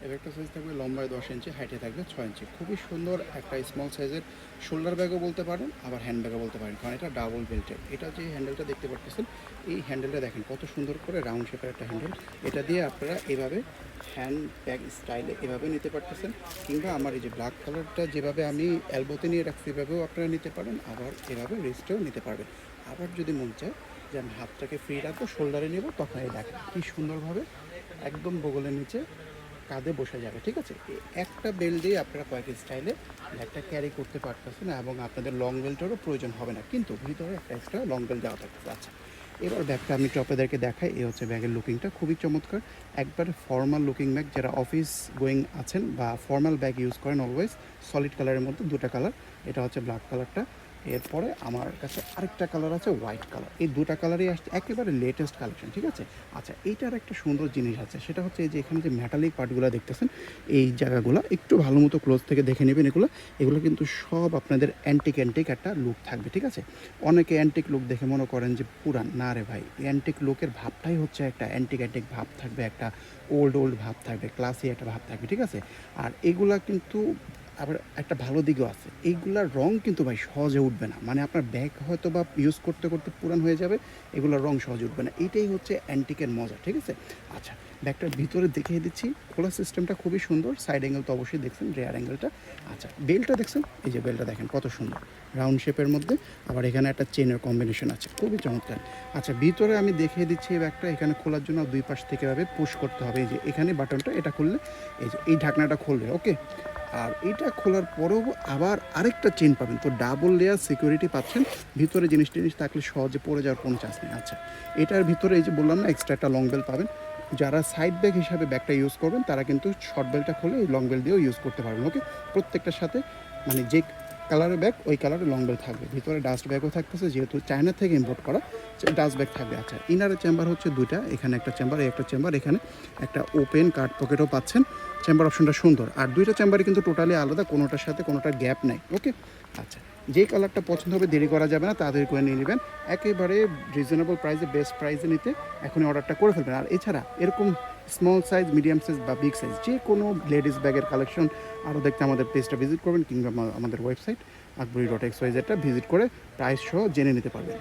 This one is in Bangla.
এই ব্যাগটা সাইজ থাকবে লম্বায় 10 ইঞ্চি, হাইটে থাকবে 6 ইঞ্চি। খুবই সুন্দর একটা স্মল সাইজের শোল্ডার ব্যাগও বলতে পারেন, আবার হ্যান্ড ব্যাগও বলতে পারেন, কারণ এটা ডাবল বেল্টের। এটা যে হ্যান্ডেলটা দেখতে পাচ্ছেন, এই হ্যান্ডেলটা দেখেন কত সুন্দর করে রাউন্ড শেপের একটা হ্যান্ডেল। এটা দিয়ে আপনারা এভাবে হ্যান্ড ব্যাগ স্টাইলে এভাবে নিতে পারতেছেন, কিংবা আমার এই যে ব্ল্যাক কালারটা যেভাবে আমি এলবোতে নিয়ে রাখছি এভাবেও আপনারা নিতে পারেন, আবার এভাবে রিস্টেও নিতে পারবেন। আবার যদি মন চায় যে আমি হাতটাকে ফ্রি রাখবো, শোল্ডারে নেব, তখন এই দেখেন কী সুন্দরভাবে একদম বগলের নিচে কাঁধে বসে যাবে। ঠিক আছে, একটা বেল্ট দিয়ে আপনারা কয়েক স্টাইলে ব্যাগটা ক্যারি করতে পারতেছেন এবং আপনাদের লং বেল্টেরও প্রয়োজন হবে না, কিন্তু ভিতরে একটা এক্সট্রা লং বেল্ট দেওয়া থাকতেছে। আচ্ছা, এবার ব্যাগটা আমি একটু আপনাদেরকে দেখাই। এই হচ্ছে ব্যাগের লুকিংটা, খুবই চমৎকার, একবারে ফর্মাল লুকিং ব্যাগ। যারা অফিস গোয়িং আছেন বা ফর্মাল ব্যাগ ইউজ করেন অলওয়েজ, সলিড কালারের মধ্যে দুটো কালার, এটা হচ্ছে ব্ল্যাক কালারটা, এরপরে আমার কাছে আরেকটা কালার আছে হোয়াইট কালার। এই দুটো কালারই আসছে একেবারে লেটেস্ট কালেকশন। ঠিক আছে, আচ্ছা, এইটার একটা সুন্দর জিনিস আছে, সেটা হচ্ছে এই যে এখানে যে মেটালিক পার্টগুলো দেখতেছেন, এই জায়গাগুলো একটু ভালো মতো ক্লোজ থেকে দেখে নেবেন। এগুলো কিন্তু সব আপনাদের অ্যান্টিক একটা লুক থাকবে। ঠিক আছে, অনেকে অ্যান্টিক লুক দেখে মনে করেন যে পুরান, না রে ভাই, অ্যান্টিক লুকের ভাবটাই হচ্ছে একটা অ্যান্টিক ভাব থাকবে, একটা ওল্ড ভাব থাকবে, ক্লাসি একটা ভাব থাকবে। ঠিক আছে, আর এগুলা কিন্তু আবার একটা ভালো দিকও আছে, এইগুলার রং কিন্তু ভাই সহজে উঠবে না, মানে আপনার ব্যাগ হয়তো বা ইউজ করতে করতে পুরান হয়ে যাবে, এগুলোর রং সহজে উঠবে না, এইটাই হচ্ছে অ্যান্টিকের মজা। ঠিক আছে, আচ্ছা, ব্যাগটার ভিতরে দেখিয়ে দিচ্ছি। খোলা সিস্টেমটা খুবই সুন্দর, সাইড অ্যাঙ্গেল তো অবশ্যই দেখছেন, রেয়ার অ্যাঙ্গেলটা। আচ্ছা, বেলটা দেখছেন, এই যে বেলটা দেখেন কত সুন্দর রাউন্ড শেপের মধ্যে, আবার এখানে একটা চেনের কম্বিনেশন আছে, খুবই চমৎকার। আচ্ছা, ভিতরে আমি দেখিয়ে দিচ্ছি এই ব্যাগটা, এখানে খোলার জন্য দুই পাশ থেকে এভাবে পুশ করতে হবে। এই যে এখানে বাটনটা, এটা খুললে এই যে এই ঢাকনাটা খুলবে। ওকে, আর এটা খোলার পরেও আবার আরেকটা চেন পাবেন, তো ডাবল লেয়ার সিকিউরিটি পাচ্ছেন। ভিতরে জিনিস টিনিস থাকলে সহজে পড়ে যাওয়ার কোনো চান্স নেই। আচ্ছা, এটার ভিতরে এই যে বললাম না, এক্সট্রা একটা লং বেল পাবেন। যারা সাইড ব্যাগ হিসাবে ব্যাগটা ইউজ করবেন, তারা কিন্তু শর্ট বেলটা খুলে এই লং বেল দিয়েও ইউজ করতে পারবেন। ওকে, প্রত্যেকটার সাথে মানে যে কালারের ব্যাগ ওই কালারের লং বেল থাকবে। ভিতরে ডাস্ট ব্যাগও থাকতেছে, যেহেতু চায়না থেকে ইম্পোর্ট করা, ডাস্ট ব্যাগ থাকবে। আচ্ছা, ইনারের চেম্বার হচ্ছে দুইটা, এখানে একটা চেম্বার, এই একটা চেম্বার, এখানে একটা ওপেন কার্ড পকেটও পাচ্ছেন। চেম্বার অপশনটা সুন্দর, আর দুইটা চেম্বারই কিন্তু টোটালি আলাদা, কোনোটার সাথে কোনোটার গ্যাপ নেই। ওকে, আচ্ছা, যে কালারটা পছন্দ হবে দেরি করা যাবে না, তাড়াতাড়ি করে নিয়ে নেবেন, একেবারে রিজনেবল প্রাইসে, বেস্ট প্রাইসে নিতে এখনই অর্ডারটা করে ফেলবেন। আর এছাড়া এরকম স্মল সাইজ, মিডিয়াম সাইজ বা বিগ সাইজ যে কোনো লেডিস ব্যাগের কালেকশন আরও দেখতে আমাদের পেজটা ভিজিট করবেন, কিংবা আমাদের ওয়েবসাইট আকবরী.xyz ভিজিট করে প্রাইস সহ জেনে নিতে পারবেন।